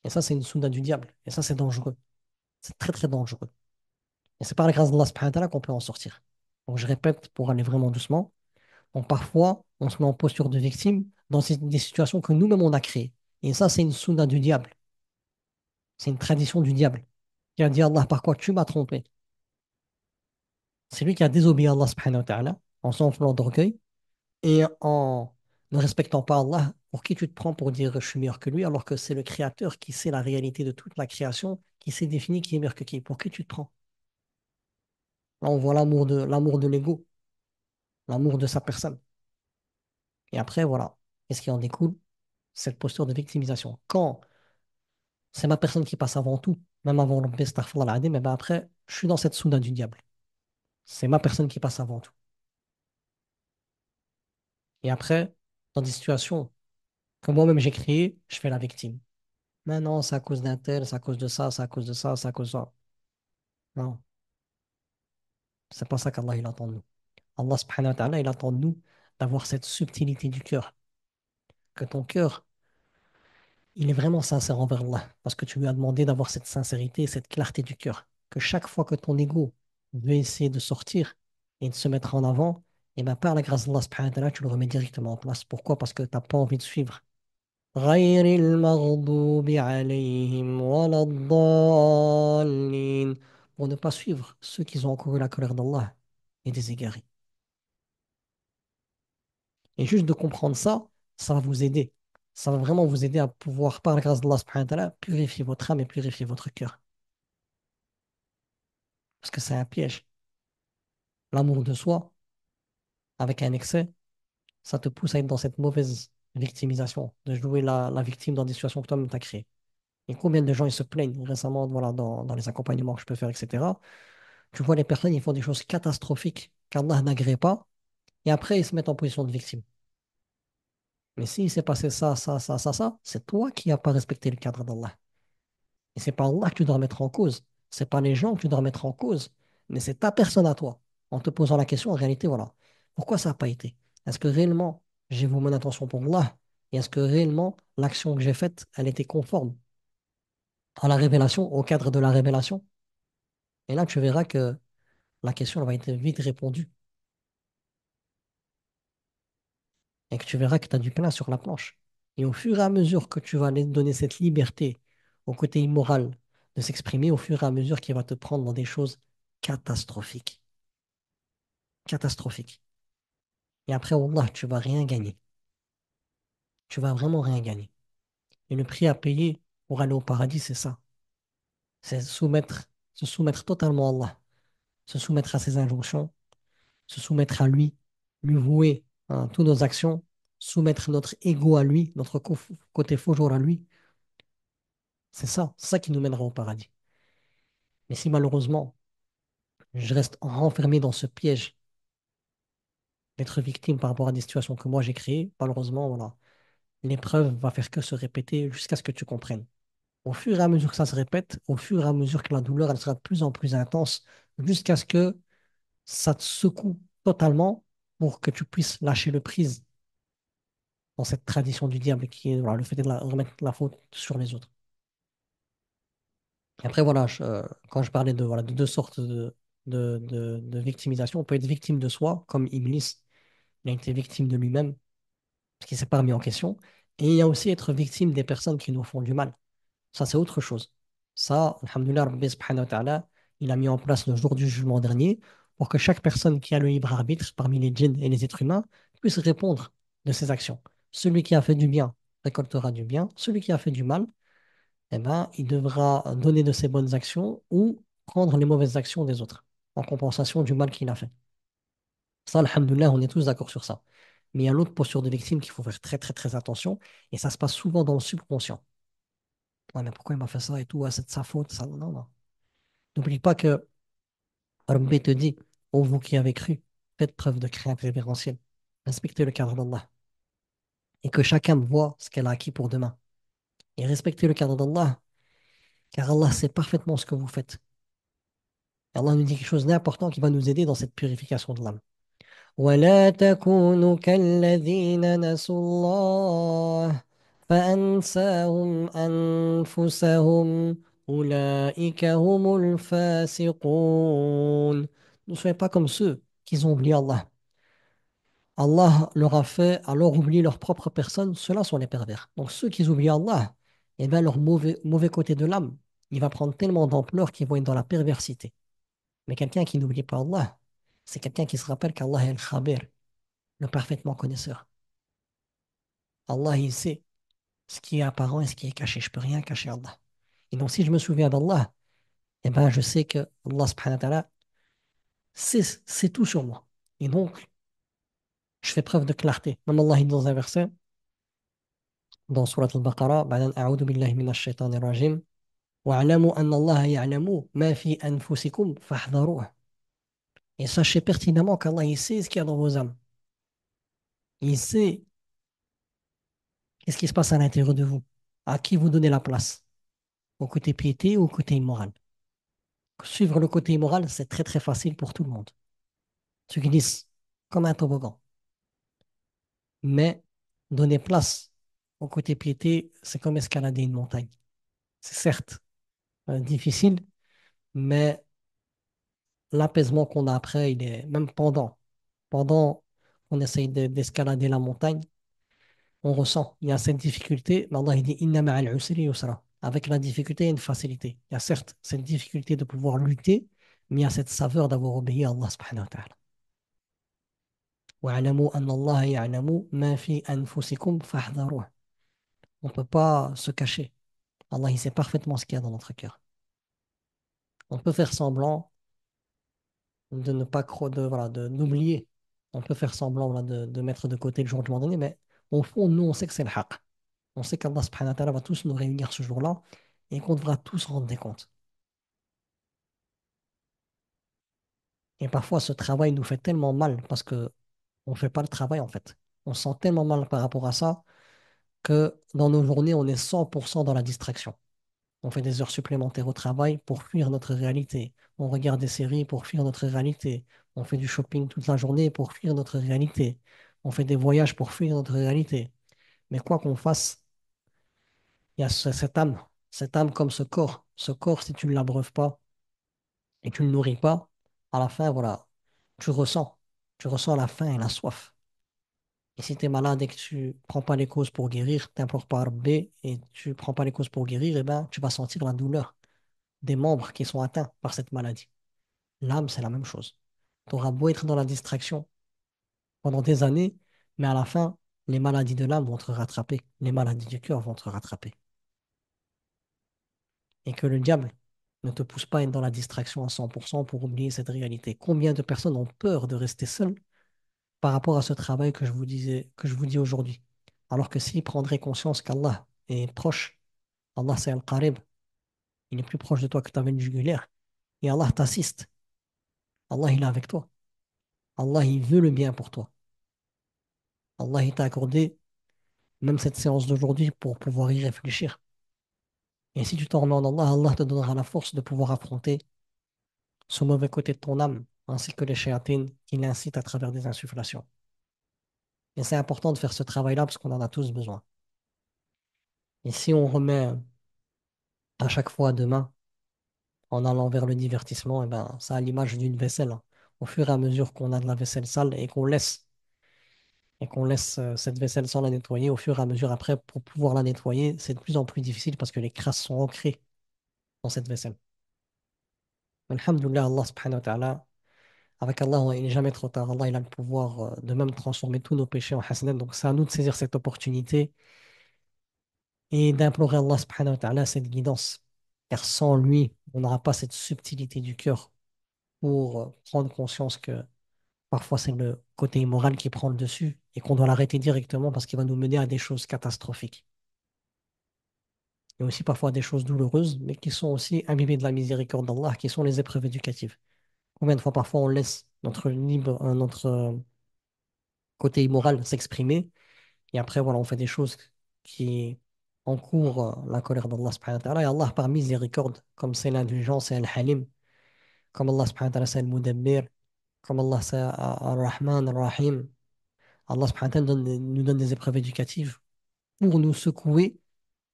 Et ça, c'est une sunna du diable. Et ça, c'est dangereux. C'est très, très dangereux. Et c'est par la grâce d'Allah subhanahu wa ta'ala qu'on peut en sortir. Donc, je répète pour aller vraiment doucement. Donc, parfois, on se met en posture de victime dans des situations que nous-mêmes on a créées. Et ça, c'est une sunna du diable. C'est une tradition du diable qui a dit à Allah, par quoi tu m'as trompé. C'est lui qui a désobéi à Allah subhanahu wa ta'ala en s'enflant d'orgueil et en ne respectant pas Allah. Pour qui tu te prends pour dire je suis meilleur que lui alors que c'est le créateur qui sait la réalité de toute la création, qui sait définir qui est meilleur que qui. Pour qui tu te prends? Là, on voit l'amour de l'ego, l'amour de sa personne. Et après, voilà. Qu'est-ce qui en découle? Cette posture de victimisation. Quand c'est ma personne qui passe avant tout, même avant le astaghfirullah al-azim, mais ben après, je suis dans cette souda du diable. C'est ma personne qui passe avant tout. Et après, dans des situations que moi-même j'ai créées, je fais la victime. Mais non, c'est à cause d'un tel, c'est à cause de ça, c'est à cause de ça, c'est à cause de ça. Non, c'est pas ça qu'Allah il attend de nous. Allah subhanahu wa ta'ala, il attend de nous d'avoir cette subtilité du cœur. Que ton cœur, il est vraiment sincère envers Allah. Parce que tu lui as demandé d'avoir cette sincérité, cette clarté du cœur. Que chaque fois que ton ego veut essayer de sortir et de se mettre en avant, et bien par la grâce d'Allah subhanahu wa ta'ala, tu le remets directement en place. Pourquoi? Parce que tu n'as pas envie de suivre. غير المغضوب عليهم ولا الضالين. Pour ne pas suivre ceux qui ont encouru la colère d'Allah et des égarés. Et juste de comprendre ça, ça va vous aider. Ça va vraiment vous aider à pouvoir, par la grâce d'Allah subhanahu wa ta'ala, purifier votre âme et purifier votre cœur. Parce que c'est un piège. L'amour de soi, avec un excès, ça te pousse à être dans cette mauvaise victimisation, de jouer la victime dans des situations que toi-même t'as créées. Et combien de gens ils se plaignent récemment voilà, dans les accompagnements que je peux faire, etc. Tu vois les personnes, ils font des choses catastrophiques qu'Allah n'agrée pas, et après ils se mettent en position de victime. Mais s'il s'est passé ça, ça, ça, ça, ça, c'est toi qui n'as pas respecté le cadre d'Allah. Et c'est pas Allah que tu dois remettre en cause. C'est pas les gens que tu dois remettre en cause, mais c'est ta personne à toi. En te posant la question, en réalité, voilà. Pourquoi ça n'a pas été? Est-ce que réellement j'ai voulu mon attention pour Allah? Et est-ce que réellement l'action que j'ai faite, elle était conforme à la révélation, au cadre de la révélation? Et là, tu verras que la question elle va être vite répondue et que tu verras que tu as du pain sur la planche. Et au fur et à mesure que tu vas aller donner cette liberté au côté immoral de s'exprimer, au fur et à mesure qu'il va te prendre dans des choses catastrophiques. Catastrophiques. Et après, Wallah, tu vas rien gagner. Tu vas vraiment rien gagner. Et le prix à payer pour aller au paradis, c'est ça. C'est se soumettre totalement à Allah, se soumettre à ses injonctions, se soumettre à lui, lui vouer hein, toutes nos actions, soumettre notre ego à lui, notre côté faux jour à lui. C'est ça qui nous mènera au paradis. Mais si malheureusement, je reste renfermé dans ce piège d'être victime par rapport à des situations que moi j'ai créées, malheureusement, voilà, l'épreuve va faire que se répéter jusqu'à ce que tu comprennes. Au fur et à mesure que ça se répète, au fur et à mesure que la douleur elle sera de plus en plus intense, jusqu'à ce que ça te secoue totalement pour que tu puisses lâcher le prise dans cette tradition du diable qui est voilà, le fait de remettre la faute sur les autres. Et après, voilà, quand je parlais voilà, de deux sortes de victimisation, on peut être victime de soi, comme Iblis, il a été victime de lui-même, parce qu'il ne s'est pas remis en question. Et il y a aussi être victime des personnes qui nous font du mal. Ça, c'est autre chose. Ça, alhamdoulilah, Rabbi subhanahu wa ta'ala, il a mis en place le jour du jugement dernier pour que chaque personne qui a le libre arbitre parmi les djinns et les êtres humains puisse répondre de ses actions. Celui qui a fait du bien récoltera du bien. Celui qui a fait du mal, eh ben, il devra donner de ses bonnes actions ou prendre les mauvaises actions des autres en compensation du mal qu'il a fait. Ça, alhamdoulilah, on est tous d'accord sur ça. Mais il y a l'autre posture de victime qu'il faut faire très, très, très attention et ça se passe souvent dans le subconscient. Ouais, mais pourquoi il m'a fait ça et tout? Ah, c'est de sa faute. Ça... Non, non. N'oublie pas que Rabbi te dit, ô vous qui avez cru, faites preuve de crainte révérentielle. Respectez le cadre d'Allah. Et que chacun voit ce qu'elle a acquis pour demain. Et respectez le cadre d'Allah, car Allah sait parfaitement ce que vous faites. Et Allah nous dit quelque chose d'important qui va nous aider dans cette purification de l'âme. ولا تكونوا كالذين نسوا الله فأنساهم أنفسهم أولئك هم الفاسقون. Ne soyez pas comme ceux qui ont oublié Allah. Allah leur a fait alors oublier leur propre personne, ceux-là sont les pervers. Donc ceux qui oublient Allah, eh bien leur mauvais côté de l'âme, il va prendre tellement d'ampleur qu'ils vont être dans la perversité. Mais quelqu'un qui n'oublie pas Allah, c'est quelqu'un qui se rappelle qu'Allah est le Khabir, le parfaitement connaisseur. Allah, il sait ce qui est apparent et ce qui est caché. Je peux rien cacher à Allah. Et donc si je me souviens d'Allah, eh ben je sais que Allah subhanahu wa ta'ala c'est tout sur moi. Et donc, je fais preuve de clarté. Même Allah, il dit dans un verset, dans Surat al-Baqarah, بعدين أعوذ بالله من الشيطان الرجيم واعلموا أن الله يعلم ما في أنفسكم فاحذروه. Et sachez pertinemment qu'Allah, il sait ce qu'il y a dans vos âmes. Il sait qu'est-ce qui se passe à l'intérieur de vous. À qui vous donnez la place. Au côté piété ou au côté immoral. Suivre le côté immoral, c'est très très facile pour tout le monde. Tu glisses comme un toboggan. Mais donner place au côté piété, c'est comme escalader une montagne. C'est certes difficile, mais l'apaisement qu'on a après, il est même pendant qu'on essaye d'escalader la montagne, on ressent, il y a cette difficulté, mais Allah il dit Inna ma'al usri yusra. Avec la difficulté, il y a une facilité. Il y a certes cette difficulté de pouvoir lutter, mais il y a cette saveur d'avoir obéi à Allah subhanahu wa ta'ala. وَاعْلَمُوا أَنَّ اللَّهَ يَعْلَمُ مَا فِي أَنفُسِكُمْ فَاحْذَرُوهُ. On ne peut pas se cacher. Allah, il sait parfaitement ce qu'il y a dans notre cœur. On peut faire semblant de ne pas voilà, d'oublier. On peut faire semblant voilà, de mettre de côté le jour du moment donné, mais au fond, nous, on sait que c'est le haqq. On sait qu'Allah subhanahu wa ta'ala va tous nous réunir ce jour-là et qu'on devra tous rendre des comptes. Et parfois, ce travail nous fait tellement mal parce que on ne fait pas le travail en fait. On se sent tellement mal par rapport à ça que dans nos journées, on est 100% dans la distraction. On fait des heures supplémentaires au travail pour fuir notre réalité. On regarde des séries pour fuir notre réalité. On fait du shopping toute la journée pour fuir notre réalité. On fait des voyages pour fuir notre réalité. Mais quoi qu'on fasse, il y a cette âme comme ce corps. Ce corps, si tu ne l'abreuves pas et tu ne le nourris pas, à la fin, voilà, tu ressens. Tu ressens la faim et la soif. Et si tu es malade et que tu prends pas les causes pour guérir, t'implores pas Rabbi et tu prends pas les causes pour guérir, eh ben, tu vas sentir la douleur des membres qui sont atteints par cette maladie. L'âme, c'est la même chose. Tu auras beau être dans la distraction pendant des années, mais à la fin, les maladies de l'âme vont te rattraper. Les maladies du cœur vont te rattraper. Et que le diable ne te pousse pas à être dans la distraction à 100% pour oublier cette réalité. Combien de personnes ont peur de rester seules par rapport à ce travail que je vous disais, que je vous dis aujourd'hui? Alors que s'ils prendraient conscience qu'Allah est proche, Allah c'est Al-Qarib, il est plus proche de toi que ta veine jugulaire, et Allah t'assiste, Allah il est avec toi, Allah il veut le bien pour toi. Allah il t'a accordé même cette séance d'aujourd'hui pour pouvoir y réfléchir. Et si tu t'en remets en Allah, Allah te donnera la force de pouvoir affronter ce mauvais côté de ton âme, ainsi que les shéatines qui l'incitent à travers des insufflations. Et c'est important de faire ce travail-là parce qu'on en a tous besoin. Et si on remet à chaque fois demain en allant vers le divertissement, eh ben, ça a l'image d'une vaisselle. Au fur et à mesure qu'on a de la vaisselle sale et qu'on laisse cette vaisselle sans la nettoyer, au fur et à mesure après, pour pouvoir la nettoyer, c'est de plus en plus difficile parce que les crasses sont ancrées dans cette vaisselle. Alhamdulillah, Allah subhanahu wa ta'ala, avec Allah, il n'est jamais trop tard. Allah, il a le pouvoir de même transformer tous nos péchés en hasanat. Donc, c'est à nous de saisir cette opportunité et d'implorer Allah subhanahu wa ta'ala cette guidance. Car sans lui, on n'aura pas cette subtilité du cœur pour prendre conscience que parfois c'est le côté immoral qui prend le dessus et qu'on doit l'arrêter directement parce qu'il va nous mener à des choses catastrophiques. Et aussi parfois à des choses douloureuses, mais qui sont aussi imbibées de la miséricorde d'Allah, qui sont les épreuves éducatives. Combien de fois parfois on laisse notre côté immoral s'exprimer et après voilà, on fait des choses qui encourent la colère d'Allah subhanahu wa ta'ala. Et Allah par miséricorde, comme c'est l'indulgence et Al-Halim, comme Allah subhanahu wa ta'ala c'est Al-Mudabbir, comme Allah c'est Ar-Rahman, Ar-Rahim, Allah subhanahu wa ta'ala nous donne des épreuves éducatives pour nous secouer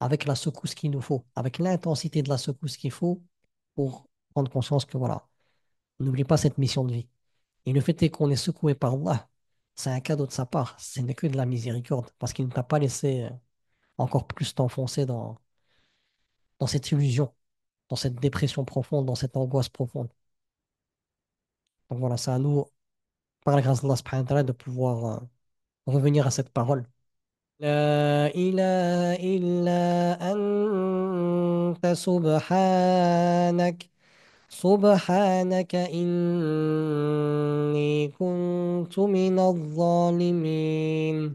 avec la secousse qu'il nous faut, avec l'intensité de la secousse qu'il faut pour prendre conscience que voilà, on n'oublie pas cette mission de vie. Et le fait est qu'on est secoué par Allah, c'est un cadeau de sa part, ce n'est que de la miséricorde, parce qu'il ne t'a pas laissé encore plus t'enfoncer dans cette illusion, dans cette dépression profonde, dans cette angoisse profonde. Donc voilà, c'est à nous, par la grâce d'Allah subhanahu wa ta'ala, de pouvoir revenir à cette parole. La ilaha illa anta subhanak. سبحانك إني كنت من الظالمين